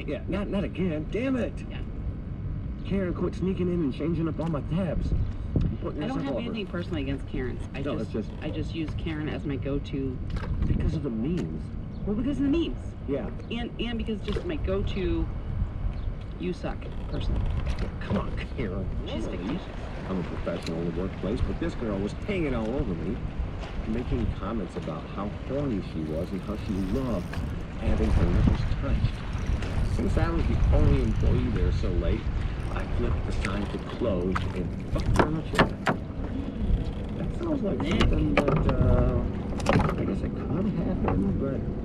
Yeah, not again. Damn it. Yeah. Karen, quit sneaking in and changing up all my tabs. I don't have anything personally against Karens. I just use Karen as my go-to. Because of the memes. Well, because of the memes. Yeah. And because just my go-to, you suck person. Come on, Karen. She's fictitious. I'm a professional in the workplace, but this girl was hanging all over me, making comments about how horny she was and how she loved having her nipples touched. Since I was the only employee there so late, I flipped the sign to close and fucked her in the chair. That sounds like something that, I guess it could happen, but